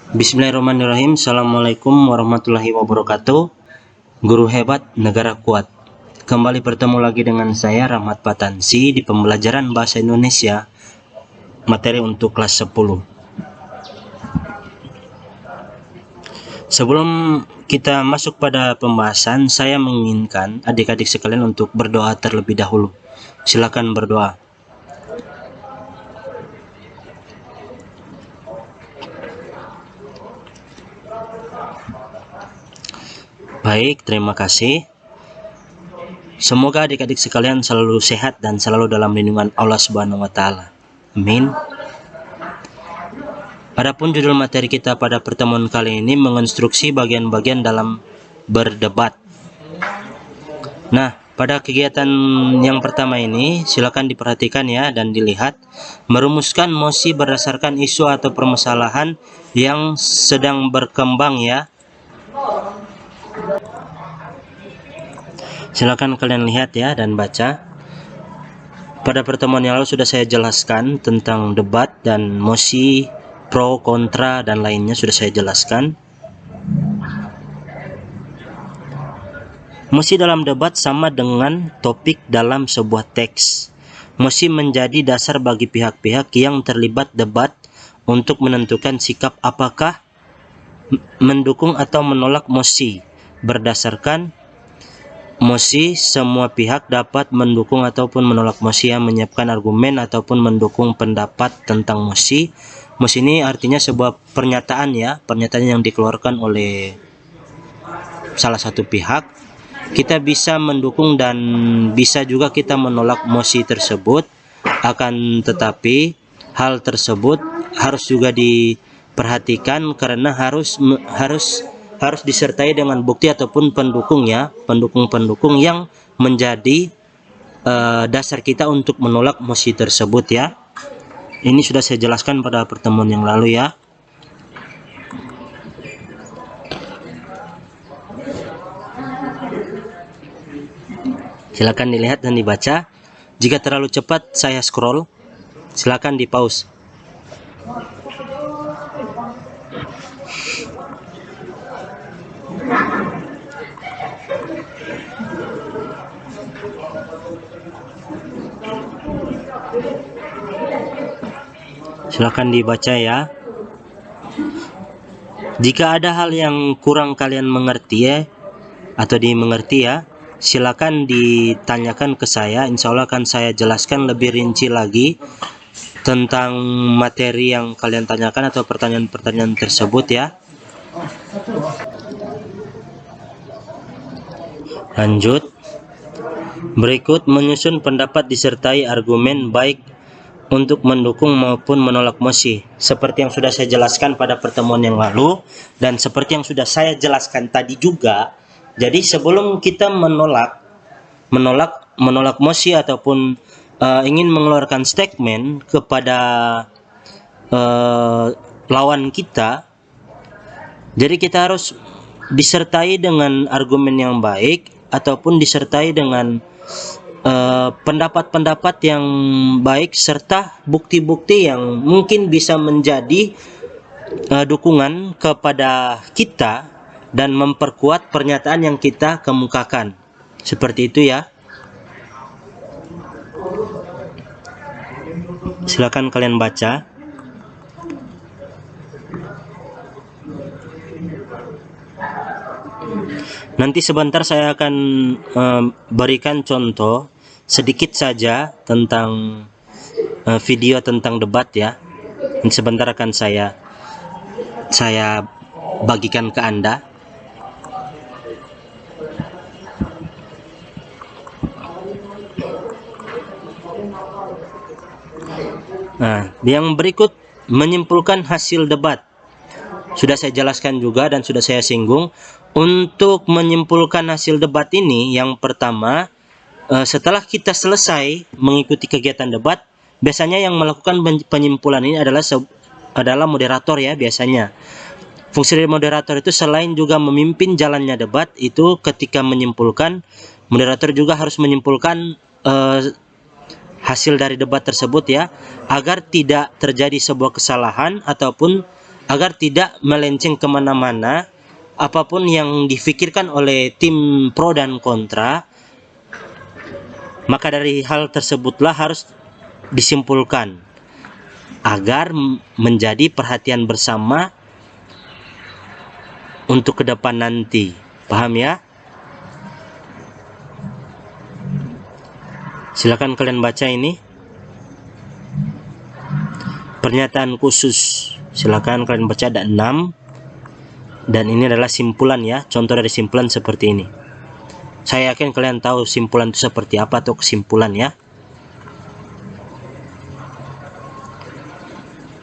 Bismillahirrahmanirrahim. Assalamualaikum warahmatullahi wabarakatuh. Guru hebat, negara kuat. Kembali bertemu lagi dengan saya Rahmat Patansi di pembelajaran bahasa Indonesia materi untuk kelas 10. Sebelum kita masuk pada pembahasan, saya menginginkan adik-adik sekalian untuk berdoa terlebih dahulu. Silakan berdoa. Baik, terima kasih. Semoga adik-adik sekalian selalu sehat dan selalu dalam lindungan Allah Subhanahu wa taala. Amin. Adapun judul materi kita pada pertemuan kali ini menginstruksi bagian-bagian dalam berdebat. Nah, pada kegiatan yang pertama ini silakan diperhatikan ya dan dilihat. Merumuskan mosi berdasarkan isu atau permasalahan yang sedang berkembang ya. Silakan kalian lihat ya dan baca. Pada pertemuan yang lalu sudah saya jelaskan tentang debat dan mosi, pro, kontra, dan lainnya sudah saya jelaskan. Mosi dalam debat sama dengan topik dalam sebuah teks. Mosi menjadi dasar bagi pihak-pihak yang terlibat debat untuk menentukan sikap apakah mendukung atau menolak mosi. Berdasarkan mosi, semua pihak dapat mendukung ataupun menolak mosi yang menyiapkan argumen ataupun mendukung pendapat tentang mosi. Mosi ini artinya sebuah pernyataan ya, pernyataan yang dikeluarkan oleh salah satu pihak. Kita bisa mendukung dan bisa juga kita menolak mosi tersebut. Akan tetapi hal tersebut harus juga diperhatikan karena harus disertai dengan bukti ataupun pendukung ya, pendukung-pendukung yang menjadi dasar kita untuk menolak mosi tersebut ya. Ini sudah saya jelaskan pada pertemuan yang lalu ya. Silakan dilihat dan dibaca. Jika terlalu cepat saya scroll, silakan di pause. Silakan dibaca ya. Jika ada hal yang kurang kalian mengerti ya, atau dimengerti ya, silakan ditanyakan ke saya. Insya Allah akan saya jelaskan lebih rinci lagi tentang materi yang kalian tanyakan atau pertanyaan-pertanyaan tersebut ya. Lanjut. Berikut menyusun pendapat disertai argumen baik untuk mendukung maupun menolak mosi. Seperti yang sudah saya jelaskan pada pertemuan yang lalu dan seperti yang sudah saya jelaskan tadi juga. Jadi sebelum kita menolak mosi ataupun ingin mengeluarkan statement kepada lawan kita, jadi kita harus disertai dengan argumen yang baik ataupun disertai dengan pendapat-pendapat yang baik serta bukti-bukti yang mungkin bisa menjadi dukungan kepada kita dan memperkuat pernyataan yang kita kemukakan. Seperti itu ya. Silakan kalian baca. Nanti sebentar saya akan berikan contoh sedikit saja tentang video tentang debat ya. Dan sebentar akan saya bagikan ke Anda. Nah, yang berikut menyimpulkan hasil debat. Sudah saya jelaskan juga dan sudah saya singgung. Untuk menyimpulkan hasil debat ini, yang pertama, setelah kita selesai mengikuti kegiatan debat, biasanya yang melakukan penyimpulan ini adalah moderator ya biasanya. Fungsi dari moderator itu selain juga memimpin jalannya debat, itu ketika menyimpulkan, moderator juga harus menyimpulkan hasil dari debat tersebut ya, agar tidak terjadi sebuah kesalahan ataupun agar tidak melenceng kemana-mana. Apapun yang difikirkan oleh tim pro dan kontra, maka dari hal tersebutlah harus disimpulkan agar menjadi perhatian bersama untuk ke depan nanti. Paham ya? Silakan kalian baca ini. Pernyataan khusus. Silakan kalian baca, ada 6. Dan ini adalah simpulan ya, contoh dari simpulan seperti ini. Saya yakin kalian tahu simpulan itu seperti apa atau kesimpulan ya.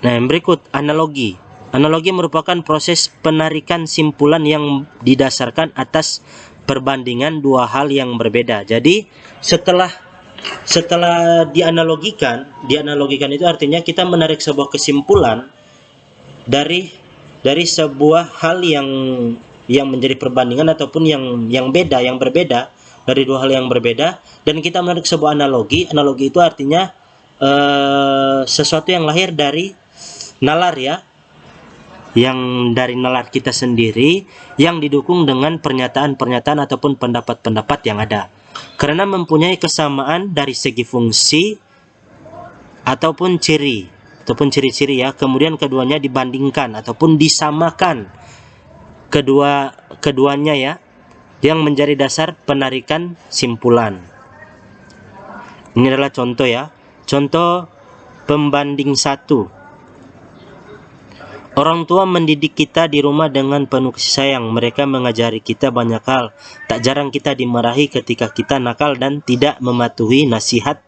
Nah, yang berikut analogi. Analogi merupakan proses penarikan simpulan yang didasarkan atas perbandingan dua hal yang berbeda. Jadi setelah dianalogikan itu artinya kita menarik sebuah kesimpulan dari sebuah hal yang menjadi perbandingan ataupun yang berbeda dari dua hal yang berbeda, dan kita menarik sebuah analogi. Analogi itu artinya sesuatu yang lahir dari nalar ya, yang dari nalar kita sendiri, yang didukung dengan pernyataan-pernyataan ataupun pendapat-pendapat yang ada, karena mempunyai kesamaan dari segi fungsi ataupun ciri-ciri ya. Kemudian keduanya dibandingkan ataupun disamakan, keduanya ya, yang menjadi dasar penarikan simpulan. Ini adalah contoh ya. Contoh pembanding 1. Orang tua mendidik kita di rumah dengan penuh kasih sayang. Mereka mengajari kita banyak hal. Tak jarang kita dimarahi ketika kita nakal dan tidak mematuhi nasihat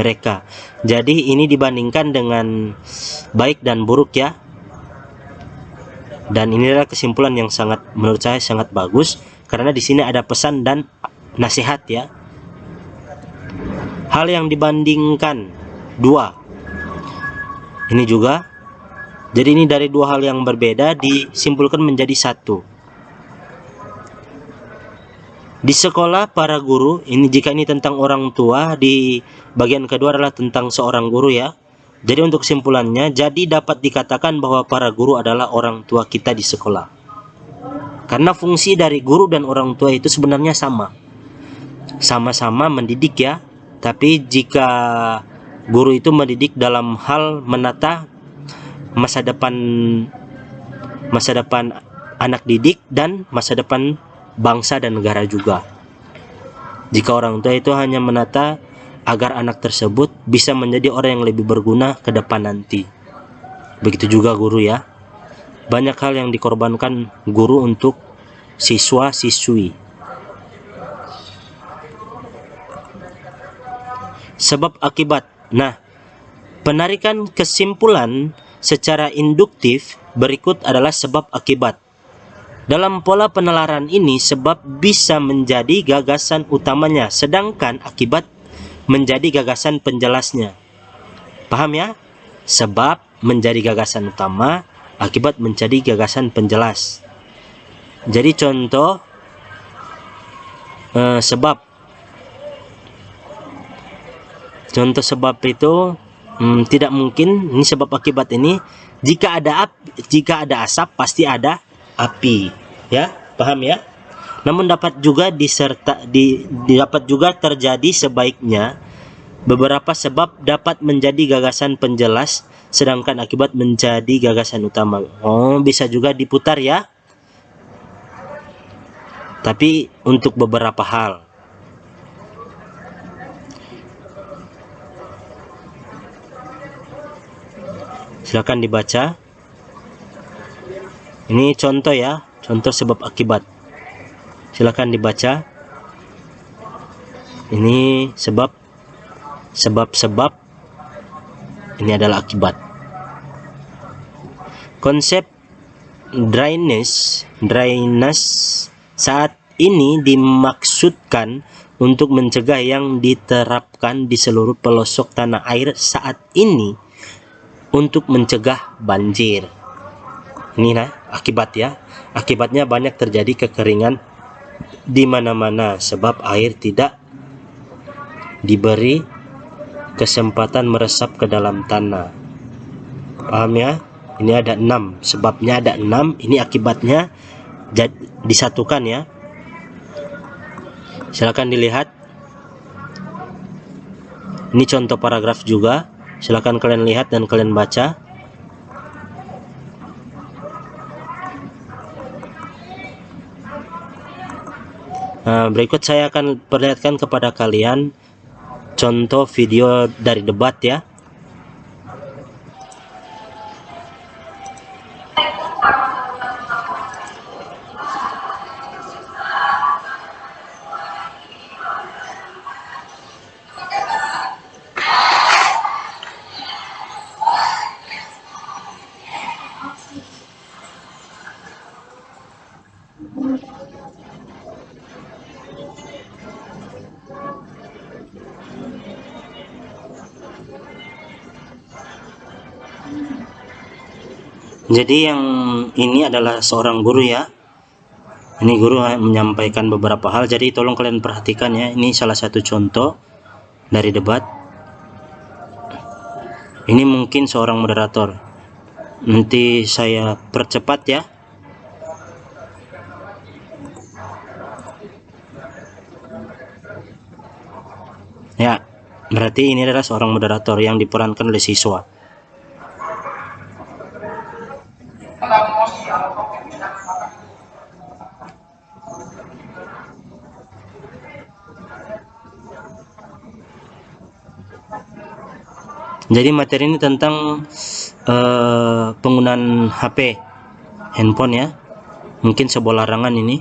mereka. Jadi ini dibandingkan dengan baik dan buruk ya. Dan ini adalah kesimpulan yang menurut saya sangat bagus, karena di sini ada pesan dan nasihat ya. Hal yang dibandingkan 2. Ini juga. Jadi ini dari dua hal yang berbeda disimpulkan menjadi satu. Di sekolah para guru, jika ini tentang orang tua, di bagian kedua adalah tentang seorang guru ya. Jadi untuk kesimpulannya, jadi dapat dikatakan bahwa para guru adalah orang tua kita di sekolah. Karena fungsi dari guru dan orang tua itu sebenarnya sama-sama mendidik ya. Tapi jika guru itu mendidik dalam hal menata masa depan anak didik dan masa depan bangsa dan negara juga. Jika orang tua itu hanya menata agar anak tersebut bisa menjadi orang yang lebih berguna ke depan nanti. Begitu juga guru ya. Banyak hal yang dikorbankan guru untuk siswa-siswi. Sebab akibat. Nah, penarikan kesimpulan secara induktif berikut adalah sebab akibat. Dalam pola penalaran ini, sebab bisa menjadi gagasan utamanya, sedangkan akibat menjadi gagasan penjelasnya. Paham ya? Sebab menjadi gagasan utama, akibat menjadi gagasan penjelas. Jadi contoh sebab. Contoh sebab itu tidak mungkin, ini sebab akibat ini, jika ada asap pasti ada api ya, paham ya. Namun dapat juga dapat juga terjadi sebaiknya. Beberapa sebab dapat menjadi gagasan penjelas, sedangkan akibat menjadi gagasan utama. Bisa juga diputar ya, tapi untuk beberapa hal. Silakan dibaca. Ini contoh ya, contoh sebab akibat. Silakan dibaca. Ini sebab. Ini adalah akibat. Konsep drainase saat ini dimaksudkan untuk mencegah yang diterapkan di seluruh pelosok tanah air saat ini untuk mencegah banjir. Ini akibat ya. Akibatnya banyak terjadi kekeringan di mana-mana sebab air tidak diberi kesempatan meresap ke dalam tanah. Paham ya? Ini ada 6, sebabnya ada 6, ini akibatnya disatukan ya. Silakan dilihat. Ini contoh paragraf juga, silakan kalian lihat dan kalian baca. Berikut saya akan perlihatkan kepada kalian contoh video dari debat ya. Jadi yang ini adalah seorang guru ya. Ini guru menyampaikan beberapa hal, jadi tolong kalian perhatikan ya. Ini salah satu contoh dari debat. Ini mungkin seorang moderator. Nanti saya percepat ya. Ya, berarti ini adalah seorang moderator yang diperankan oleh siswa. Jadi materi ini tentang penggunaan HP, handphone ya. Mungkin sebuah larangan ini.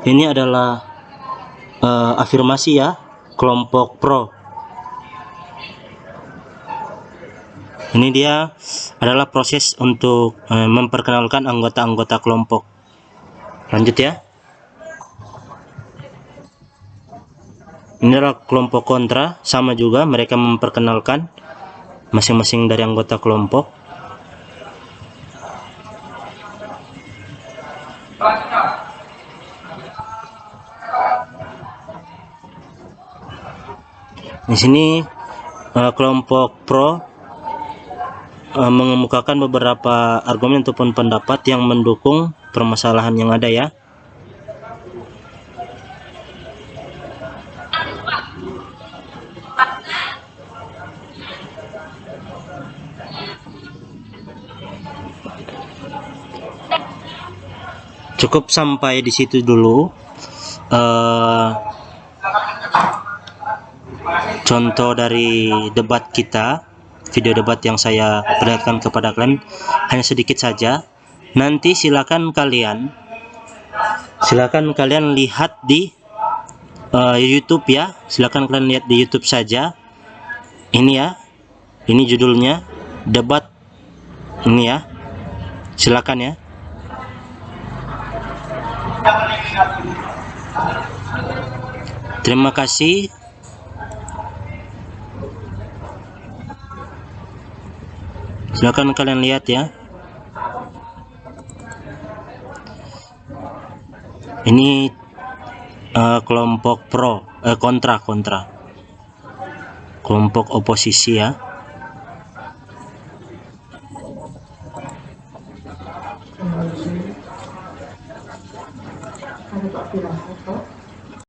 Ini adalah afirmasi ya, kelompok pro. Ini dia adalah proses untuk memperkenalkan anggota-anggota kelompok. Lanjut ya. Ini adalah kelompok kontra, sama juga mereka memperkenalkan masing-masing dari anggota kelompok. Di sini kelompok pro mengemukakan beberapa argumen ataupun pendapat yang mendukung permasalahan yang ada ya. Cukup sampai di situ dulu contoh dari debat kita, video debat yang saya perlihatkan kepada kalian hanya sedikit saja. Nanti silakan kalian lihat di YouTube ya. Silakan kalian lihat di YouTube saja. Ini ya, ini judulnya debat ini ya. Silakan ya. Terima kasih. Silakan kalian lihat ya. Ini kelompok pro, kontra, kelompok oposisi ya.